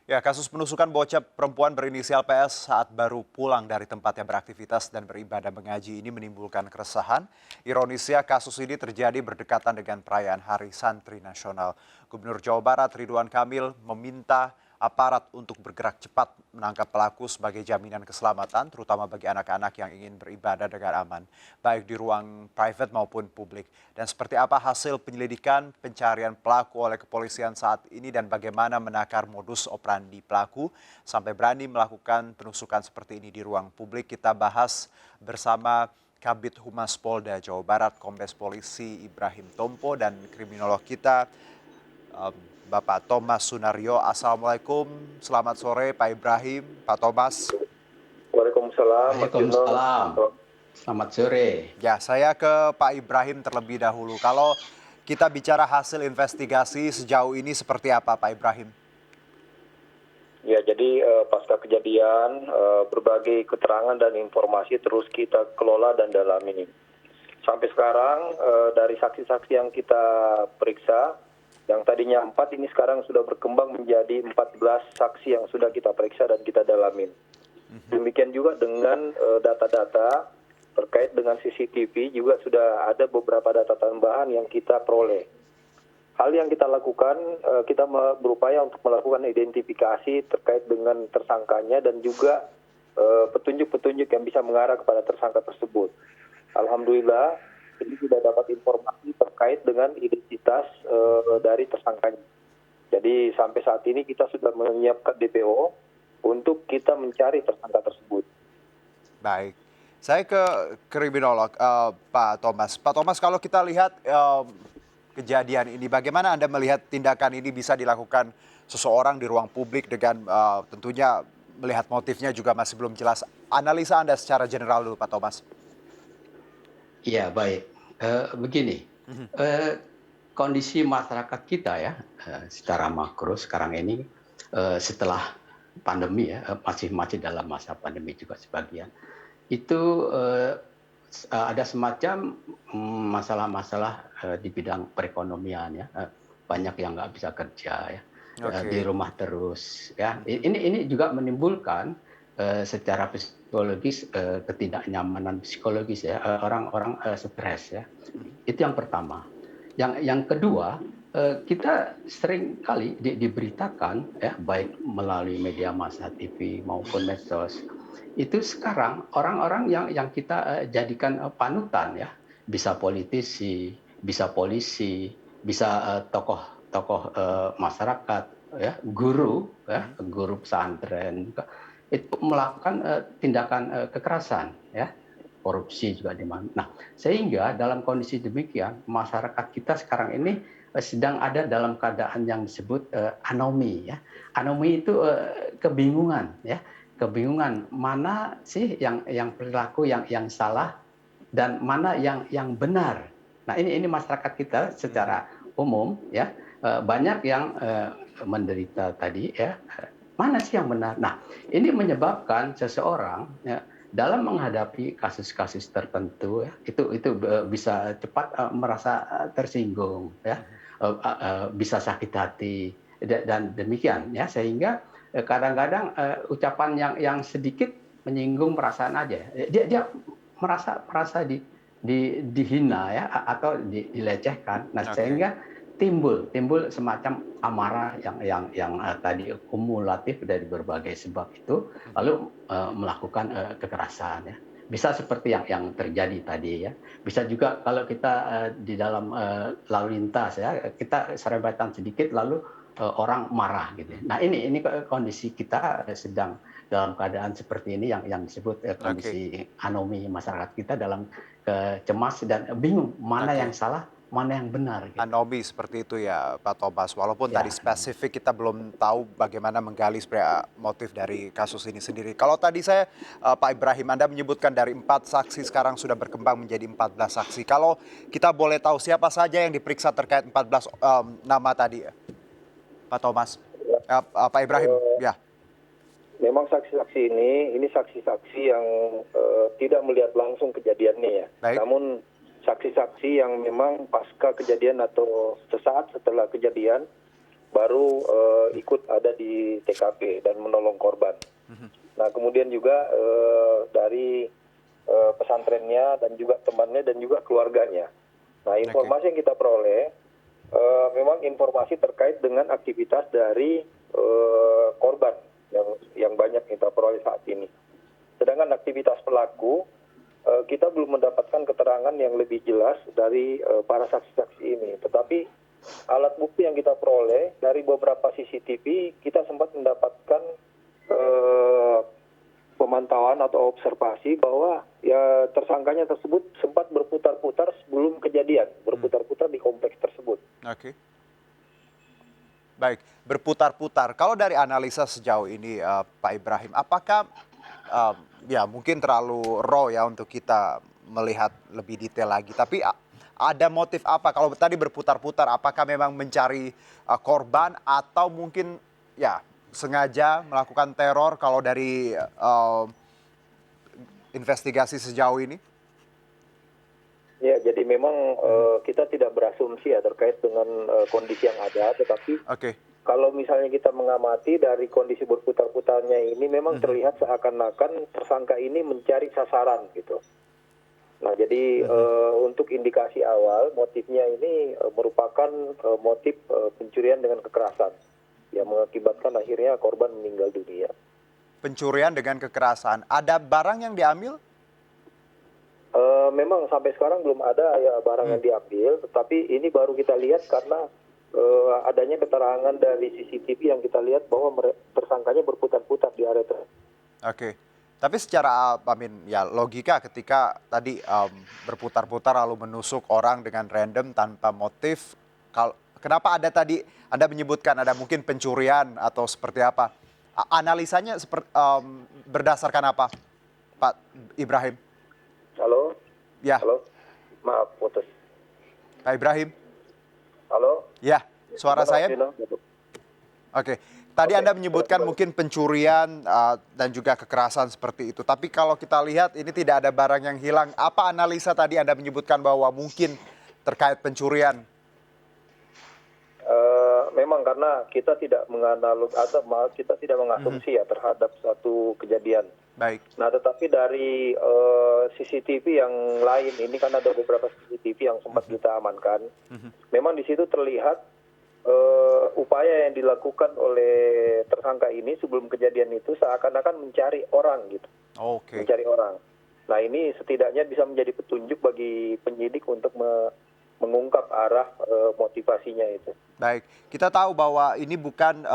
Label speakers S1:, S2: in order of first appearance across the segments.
S1: Ya, kasus penusukan bocah perempuan berinisial PS saat baru pulang dari tempatnya beraktivitas dan beribadah mengaji ini menimbulkan keresahan. Ironisnya, kasus ini terjadi berdekatan dengan perayaan Hari Santri Nasional. Gubernur Jawa Barat Ridwan Kamil meminta aparat untuk bergerak cepat menangkap pelaku sebagai jaminan keselamatan, terutama bagi anak-anak yang ingin beribadah dengan aman, baik di ruang private maupun publik. Dan seperti apa hasil penyelidikan pencarian pelaku oleh kepolisian saat ini dan bagaimana menakar modus operandi pelaku sampai berani melakukan penusukan seperti ini di ruang publik, kita bahas bersama Kabid Humas Polda Jawa Barat, Kombes Polisi Ibrahim Tompo, dan kriminolog kita Bapak Thomas Sunaryo. Assalamualaikum, selamat sore Pak Ibrahim, Pak Thomas.
S2: Waalaikumsalam, Mas Juno.
S3: Waalaikumsalam. Selamat sore.
S1: Ya, saya ke Pak Ibrahim terlebih dahulu. Kalau kita bicara hasil investigasi sejauh ini seperti apa, Pak Ibrahim?
S2: Ya, jadi pasca kejadian berbagai keterangan dan informasi terus kita kelola dan dalami. Sampai sekarang dari saksi-saksi yang kita periksa, yang tadinya 4 ini sekarang sudah berkembang menjadi 14 saksi yang sudah kita periksa dan kita dalamin. Demikian juga dengan data-data terkait dengan CCTV juga sudah ada beberapa data tambahan yang kita peroleh. Hal yang kita lakukan, kita berupaya untuk melakukan identifikasi terkait dengan tersangkanya dan juga petunjuk-petunjuk yang bisa mengarah kepada tersangka tersebut. Alhamdulillah, ini sudah dapat informasi terkait dengan identitas dari tersangkanya. Jadi sampai saat ini kita sudah menyiapkan DPO untuk kita mencari tersangka tersebut.
S1: Baik, saya ke kriminolog Pak Thomas. Pak Thomas, kalau kita lihat kejadian ini, bagaimana Anda melihat tindakan ini bisa dilakukan seseorang di ruang publik dengan tentunya melihat motifnya juga masih belum jelas. Analisa Anda secara general dulu, Pak Thomas.
S3: Ya, baik. Begini, kondisi masyarakat kita ya, secara makro sekarang ini setelah pandemi ya, masih dalam masa pandemi juga sebagian, itu ada semacam masalah-masalah di bidang perekonomian ya, banyak yang nggak bisa kerja ya, di rumah terus ya. Ini juga menimbulkan secara psikologis ketidaknyamanan psikologis ya, orang-orang stres ya. Itu yang pertama. Yang kedua, kita sering kali diberitakan ya, baik melalui media massa TV maupun medsos, itu sekarang orang-orang yang kita jadikan panutan ya, bisa politisi, bisa polisi, bisa tokoh-tokoh masyarakat ya, guru ya, guru pesantren juga, itu melakukan tindakan kekerasan ya, korupsi juga di mana. Nah, sehingga dalam kondisi demikian masyarakat kita sekarang ini sedang ada dalam keadaan yang disebut anomi ya. Anomi itu kebingungan ya. Kebingungan mana sih yang perilaku yang salah dan mana yang benar. Nah, ini masyarakat kita secara umum ya, banyak yang menderita tadi ya. Mana sih yang benar? Nah, ini menyebabkan seseorang ya, dalam menghadapi kasus-kasus tertentu ya, itu bisa cepat merasa tersinggung ya, bisa sakit hati dan demikian ya, sehingga kadang-kadang ucapan yang sedikit menyinggung perasaan aja, dia merasa dihina ya, atau dilecehkan. Nah, sehingga timbul semacam amarah yang tadi kumulatif dari berbagai sebab itu, lalu melakukan kekerasan ya. Bisa seperti yang terjadi tadi ya. Bisa juga kalau kita di dalam lalu lintas ya, kita serebetan sedikit lalu orang marah gitu. Nah, ini kondisi kita sedang dalam keadaan seperti ini yang disebut kondisi anomi masyarakat kita, dalam cemas dan bingung mana yang salah, mana yang benar. Gitu.
S1: Anomi seperti itu ya Pak Thomas, walaupun
S3: Ya.
S1: tadi spesifik kita belum tahu bagaimana menggali motif dari kasus ini sendiri. Kalau tadi saya, Pak Ibrahim, Anda menyebutkan dari 4 saksi sekarang sudah berkembang menjadi 14 saksi. Kalau kita boleh tahu siapa saja yang diperiksa terkait 14 nama tadi, Pak Thomas, Pak Ibrahim, ya.
S2: Memang saksi-saksi ini saksi-saksi yang tidak melihat langsung kejadiannya ya.
S1: Baik.
S2: Namun saksi-saksi yang memang pasca kejadian atau sesaat setelah kejadian baru ikut ada di TKP dan menolong korban. Nah kemudian juga dari pesantrennya dan juga temannya dan juga keluarganya. Nah informasi yang kita peroleh memang informasi terkait dengan aktivitas dari korban yang banyak kita peroleh saat ini. Sedangkan aktivitas pelaku kita belum mendapatkan keterangan yang lebih jelas dari para saksi-saksi ini. Tetapi alat bukti yang kita peroleh dari beberapa CCTV, kita sempat mendapatkan pemantauan atau observasi bahwa ya tersangkanya tersebut sempat berputar-putar sebelum kejadian, berputar-putar di kompleks tersebut.
S1: Oke. Baik, berputar-putar. Kalau dari analisa sejauh ini, Pak Ibrahim, apakah ya mungkin terlalu raw ya untuk kita melihat lebih detail lagi. Tapi ada motif apa? Kalau tadi berputar-putar, apakah memang mencari korban atau mungkin ya sengaja melakukan teror kalau dari investigasi sejauh ini?
S2: Ya, jadi memang kita tidak berasumsi ya terkait dengan kondisi yang ada, tetapi
S1: Oke.
S2: kalau misalnya kita mengamati dari kondisi berputar-putarnya ini memang terlihat seakan-akan tersangka ini mencari sasaran gitu. Nah, jadi untuk indikasi awal motifnya ini merupakan motif pencurian dengan kekerasan yang mengakibatkan akhirnya korban meninggal dunia.
S1: Pencurian dengan kekerasan. Ada barang yang diambil?
S2: Memang sampai sekarang belum ada ya barang yang diambil, tetapi ini baru kita lihat karena adanya keterangan dari CCTV yang kita lihat bahwa tersangkanya berputar-putar di area tersebut.
S1: Oke. Tapi secara ya logika ketika tadi berputar-putar lalu menusuk orang dengan random tanpa motif, kenapa ada tadi Anda menyebutkan ada mungkin pencurian atau seperti apa? Analisanya berdasarkan apa, Pak Ibrahim?
S2: Halo?
S1: Ya,
S2: Halo? Maaf, putus.
S1: Pak Ibrahim.
S2: Halo?
S1: Ya, suara
S2: Gimana,
S1: saya?
S2: Vino?
S1: Oke. Tadi
S2: Oke.
S1: Anda menyebutkan mungkin pencurian dan juga kekerasan seperti itu. Tapi kalau kita lihat ini tidak ada barang yang hilang. Apa analisa tadi Anda menyebutkan bahwa mungkin terkait pencurian?
S2: Memang karena kita tidak kita tidak mengasumsi ya terhadap suatu kejadian.
S1: Baik.
S2: Nah, tetapi dari CCTV yang lain ini kan ada beberapa CCTV yang sempat kita amankan. Memang di situ terlihat upaya yang dilakukan oleh tersangka ini sebelum kejadian itu seakan-akan mencari orang gitu.
S1: Oke.
S2: Mencari orang. Nah, ini setidaknya bisa menjadi petunjuk bagi penyidik untuk mengungkap arah motivasinya itu.
S1: Baik, kita tahu bahwa ini bukan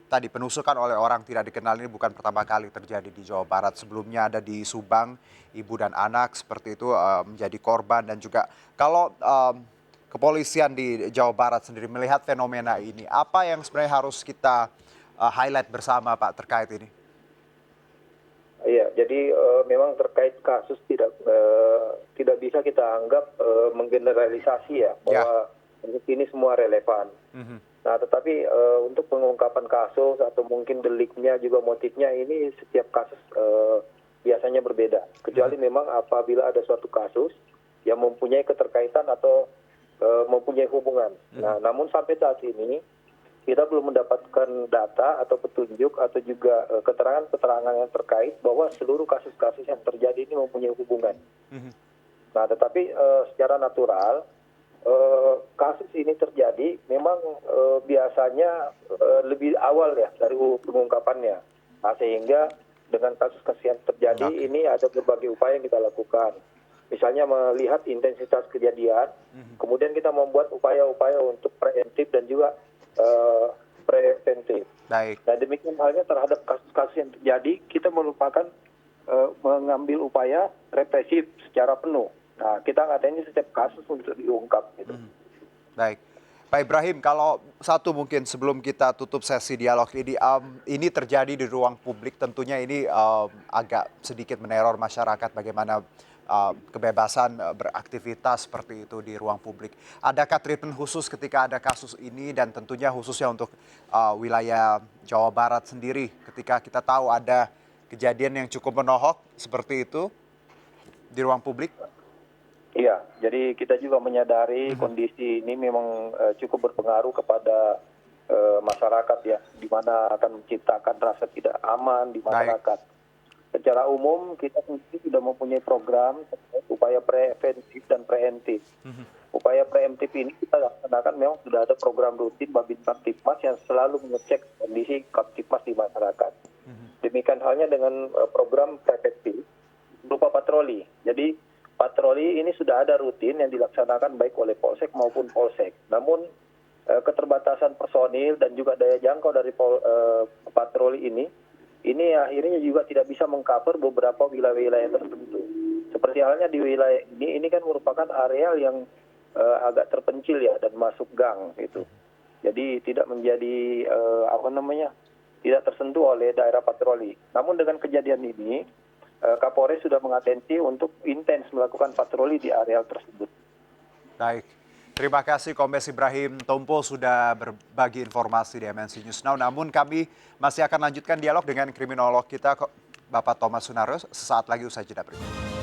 S1: tadi penusukan oleh orang tidak dikenal ini bukan pertama kali terjadi di Jawa Barat. Sebelumnya ada di Subang, ibu dan anak seperti itu menjadi korban dan juga kalau kepolisian di Jawa Barat sendiri melihat fenomena ini, apa yang sebenarnya harus kita highlight bersama Pak terkait ini?
S2: Iya, jadi memang terkait kasus tidak bisa kita anggap menggeneralisasi ya bahwa ini semua relevan. Nah, tetapi untuk pengungkapan kasus atau mungkin deliknya juga motifnya ini setiap kasus biasanya berbeda. Kecuali memang apabila ada suatu kasus yang mempunyai keterkaitan atau mempunyai hubungan. Nah, namun sampai saat ini kita belum mendapatkan data atau petunjuk atau juga keterangan-keterangan yang terkait bahwa seluruh kasus-kasus yang terjadi ini mempunyai hubungan. Nah, tetapi secara natural kasus ini terjadi memang biasanya lebih awal ya dari pengungkapannya. Nah, sehingga dengan kasus-kasus yang terjadi ini ada berbagai upaya yang kita lakukan. Misalnya melihat intensitas kejadian, kemudian kita membuat upaya-upaya untuk preemptif dan juga preventif.
S1: Baik.
S2: Nah, demikian halnya terhadap kasus-kasus yang terjadi, kita merupakan mengambil upaya represif secara penuh. Nah, kita ngadani setiap kasus untuk diungkap. Gitu.
S1: Baik. Pak Ibrahim, kalau satu mungkin sebelum kita tutup sesi dialog ini terjadi di ruang publik, tentunya ini agak sedikit meneror masyarakat bagaimana kebebasan beraktivitas seperti itu di ruang publik. Adakah treatment khusus ketika ada kasus ini dan tentunya khususnya untuk wilayah Jawa Barat sendiri ketika kita tahu ada kejadian yang cukup menohok seperti itu di ruang publik?
S2: Iya, jadi kita juga menyadari kondisi ini memang cukup berpengaruh kepada masyarakat ya, di mana akan menciptakan rasa tidak aman di masyarakat. Secara umum kita sendiri sudah mempunyai program upaya preventif dan preemptif. Upaya preemptif ini kita laksanakan memang sudah ada program rutin Babin Kamtipmas yang selalu mengecek kondisi Kamtipmas di masyarakat. Demikian halnya dengan program preventif berupa patroli. Jadi patroli ini sudah ada rutin yang dilaksanakan baik oleh Polsek maupun Polsek. Namun keterbatasan personil dan juga daya jangkau dari patroli ini akhirnya juga tidak bisa mengcover beberapa wilayah-wilayah tertentu. Seperti halnya di wilayah ini kan merupakan areal yang agak terpencil ya dan masuk gang gitu. Jadi tidak menjadi tidak tersentuh oleh daerah patroli. Namun dengan kejadian ini Kapolres sudah mengatensi untuk intens melakukan patroli di areal tersebut.
S1: Baik. Terima kasih Kombes Ibrahim Tompo sudah berbagi informasi di MNC News Now. Namun kami masih akan lanjutkan dialog dengan kriminolog kita, Bapak Thomas Sunario, sesaat lagi usai jeda berikut.